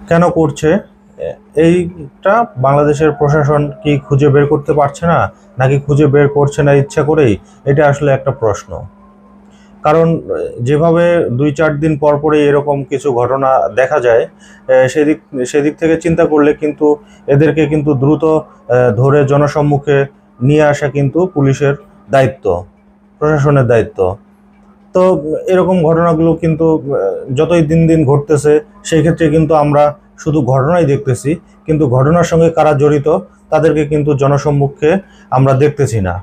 কেন করছে? এইটা বাংলাদেশের প্রশাসন কি খুঁজে বের করতে পারছে না, নাকি খুঁজে বের করছে না ইচ্ছা করেই? এটা আসলে একটা প্রশ্ন। কারণ যেভাবে ২-৪ দিন পর পরই এরকম কিছু ঘটনা দেখা যায়, সেদিক সেদিক থেকে চিন্তা করলে কিন্তু এদেরকে কিন্তু দ্রুত ধরে জনসম্মুখে নিয়ে আসা কিন্তু পুলিশের দায়িত্ব, প্রশাসনের দায়িত্ব। তো এরকম ঘটনাগুলো কিন্তু যতই দিন দিন ঘটতেছে, সেই ক্ষেত্রে কিন্তু আমরা শুধু ঘটনাই দেখতেছি, কিন্তু ঘটনার সঙ্গে কারা জড়িত তাদেরকে কিন্তু জনসম্মুখে আমরা দেখতেছি না।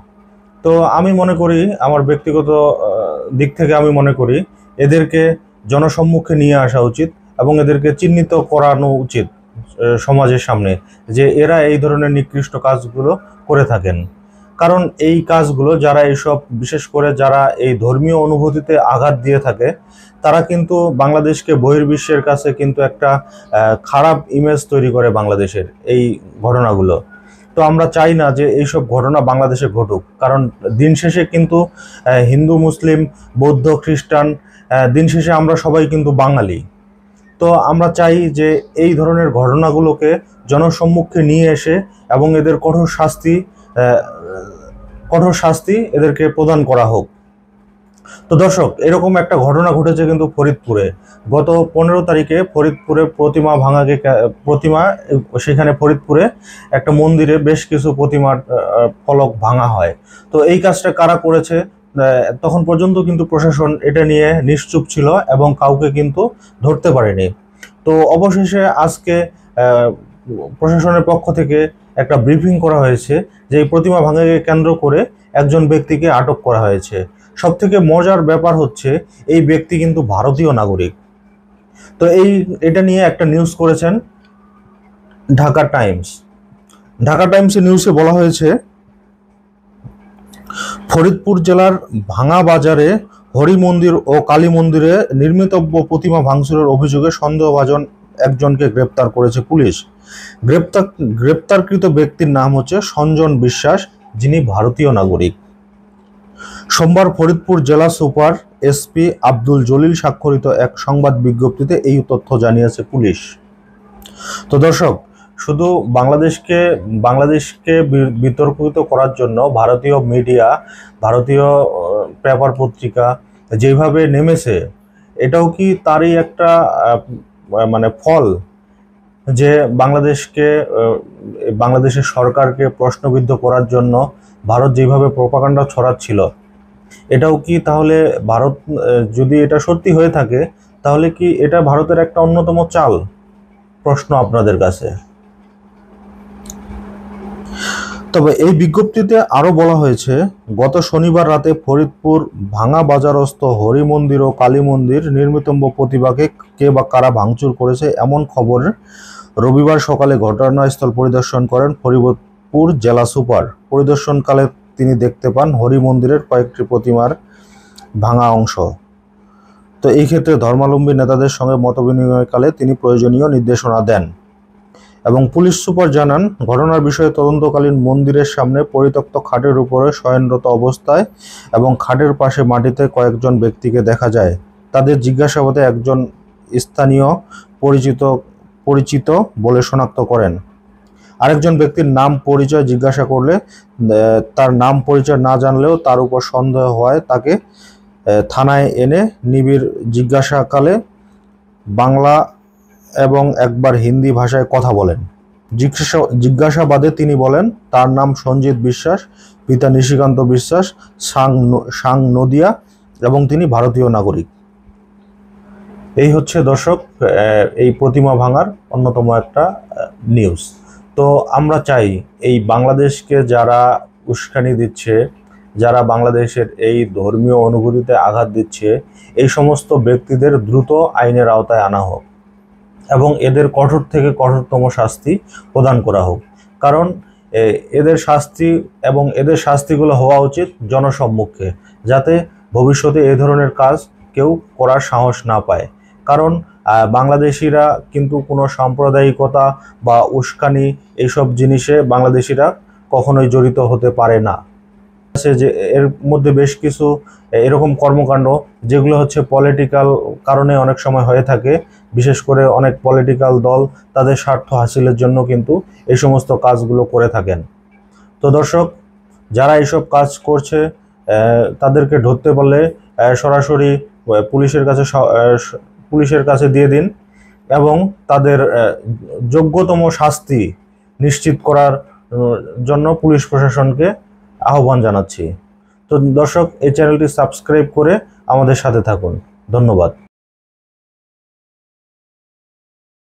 তো আমি মনে করি, আমার ব্যক্তিগত দিক থেকে আমি মনে করি এদেরকে জনসম্মুখে নিয়ে আসা উচিত এবং এদেরকে চিহ্নিত করানো উচিত সমাজের সামনে, যে এরা এই ধরনের নিকৃষ্ট কাজগুলো করে থাকেন। কারণ এই কাজগুলো যারা এইসব, বিশেষ করে যারা এই ধর্মীয় অনুভূতিতে আঘাত দিয়ে থাকে, তারা কিন্তু বাংলাদেশকে বহির্বিশ্বের কাছে কিন্তু একটা খারাপ ইমেজ তৈরি করে বাংলাদেশের এই ঘটনাগুলো। তো আমরা চাই না যে এইসব ঘটনা বাংলাদেশে ঘটুক, কারণ দিন শেষে কিন্তু হিন্দু, মুসলিম, বৌদ্ধ, খ্রিস্টান, দিন শেষে আমরা সবাই কিন্তু বাঙালি। তো আমরা চাই যে এই ধরনের ঘটনাগুলোকে জনসম্মুখে নিয়ে এসে এবং এদের আহ, কঠোর শাস্তি এদেরকে প্রদান করা হোক। তো দর্শক, এরকম একটা ঘটনা ঘটেছে কিন্তু ফরিদপুরে। গত 15 তারিখে ফরিদপুরে প্রতিমা, সেখানে ফরিদপুরে একটা মন্দিরে বেশ কিছু প্রতিমার ফলক ভাঙা হয়। তো এই কাজটা কারা করেছে, তখন পর্যন্ত কিন্তু প্রশাসন এটা নিয়ে নিশ্চুপ ছিল এবং কাউকে কিন্তু ধরতে পারেনি। তো অবশেষে আজকে আহ, প্রশাসনের পক্ষ থেকে একটা ব্রিফিং করা হয়েছে যে এই প্রতিমা ভাঙাকে কেন্দ্র করে একজন ব্যক্তিকে আটক করা হয়েছে। সব থেকে মজার ব্যাপার হচ্ছে, এই ব্যক্তি কিন্তু ভারতীয় নাগরিক। তো এটা নিয়ে একটা নিউজ করেছেন ঢাকা টাইমস। ঢাকা টাইমসের নিউজে বলা হয়েছে, ফরিদপুর জেলার ভাঙা বাজারে হরি মন্দির ও কালী মন্দিরে নির্মিতব্য প্রতিমা ভাঙচুরের অভিযোগে সন্দেহভাজন একজনকে গ্রেপ্তার করেছে পুলিশ। গ্রেপ্তার গ্রেপ্তারকৃত ব্যক্তির নাম হচ্ছে সঞ্জন বিশ্বাস, যিনি ভারতীয় নাগরিক। সোমবার ফরিদপুর জেলা সুপার এসপি আব্দুল জলিল স্বাক্ষরিত এক সংবাদ বিজ্ঞপ্তিতে এই তথ্য জানিয়েছে পুলিশ। তো দর্শক, শুধু বাংলাদেশকে বিতর্কিত করার জন্য ভারতীয় মিডিয়া, ভারতীয় পেপার পত্রিকা যেভাবে নেমেছে, এটাও কি তারই একটা মানে ফল, যে বাংলাদেশের সরকারকে প্রশ্নবিদ্ধ করার জন্য ভারত যেভাবে প্রোপাগান্ডা ছড়াচ্ছিল, এটাও কি তাহলে ভারত, যদি এটা সত্যি হয়ে থাকে, তাহলে কি এটা ভারতের একটা অন্যতম চাল? প্রশ্ন আপনাদের কাছে। তবে এই বিজ্ঞপ্তিতে আরো বলা হয়েছে, গত শনিবার রাতে ফরিদপুর ভাঙা বাজারস্থ হরি মন্দির ও কালী মন্দির নির্মিতব্য প্রতিমাকে কে বা কারা ভাঙচুর করেছে এমন খবর রবিবার সকালে ঘটনাস্থল পরিদর্শন করেন ফরিদপুর জেলা সুপার। পরিদর্শনকালে তিনি দেখতে পান হরি মন্দিরের কয়েকটি প্রতিমার ভাঙা অংশ। তো এই ক্ষেত্রে ধর্মাবলম্বী নেতাদের সঙ্গে মতবিনিময়কালে তিনি প্রয়োজনীয় নির্দেশনা দেন। এবং পুলিশ সুপার জানান, ঘটনার বিষয়ে তদন্তকালীন মন্দিরের সামনে পরিত্যক্ত খাটের উপরে শয়নরত অবস্থায় এবং খাটের পাশে মাটিতে কয়েকজন ব্যক্তিকে দেখা যায়। তাদের জিজ্ঞাসাবাদে একজন স্থানীয় পরিচিত পরিচিত বলে শনাক্ত করেন। আরেকজন ব্যক্তির নাম পরিচয় জিজ্ঞাসা করলে তার নাম পরিচয় না জানলেও তার উপর সন্দেহ হয় তাকে থানায় এনে নিবিড় জিজ্ঞাসাকালে বাংলা এবং একবার হিন্দি ভাষায় কথা বলেন। জিজ্ঞাসাবাদে তিনি বলেন, তার নাম সঞ্জিত বিশ্বাস, পিতা নিশিকান্ত বিশ্বাস, সাং নদিয়া, এবং তিনি ভারতীয় নাগরিক। এই হচ্ছে দর্শক এই প্রতিমা ভাঙার অন্যতম একটা নিউজ। তো আমরা চাই, এই বাংলাদেশকে যারা উস্কানি দিচ্ছে, যারা বাংলাদেশের এই ধর্মীয় অনুভূতিতে আঘাত দিচ্ছে, এই সমস্ত ব্যক্তিদের দ্রুত আইনের আওতায় আনা হোক এবং এদের কঠোর থেকে কঠোরতম শাস্তি প্রদান করা হোক। কারণ এদের শাস্তিগুলো হওয়া উচিত জনসম্মুখে, যাতে ভবিষ্যতে এই ধরনের কাজ কেউ করার সাহস না পায়। কারণ বাংলাদেশিরা কিন্তু কোনো সাম্প্রদায়িকতা বা উস্কানি এইসব জিনিসে বাংলাদেশিরা কখনোই জড়িত হতে পারে না। আছে যে এর মধ্যে বেশ কিছু এরকম কর্মকাণ্ড যেগুলো হচ্ছে পলিটিক্যাল কারণে অনেক সময় হয়ে থাকে। বিশেষ করে অনেক পলিটিক্যাল দল তাদের স্বার্থ হাসিলের জন্য কিন্তু এই সমস্ত কাজগুলো করে থাকেন। তো দর্শক, যারা এইসব কাজ করছে তাদেরকে ধরতে পারলে সরাসরি পুলিশের কাছে দিয়ে দিন এবং তাদের যোগ্যতম শাস্তি নিশ্চিত করার জন্য পুলিশ প্রশাসনকে আহ্বান জানাচ্ছি। তো দর্শক, এই চ্যানেলটি সাবস্ক্রাইব করে আমাদের সাথে থাকুন। ধন্যবাদ।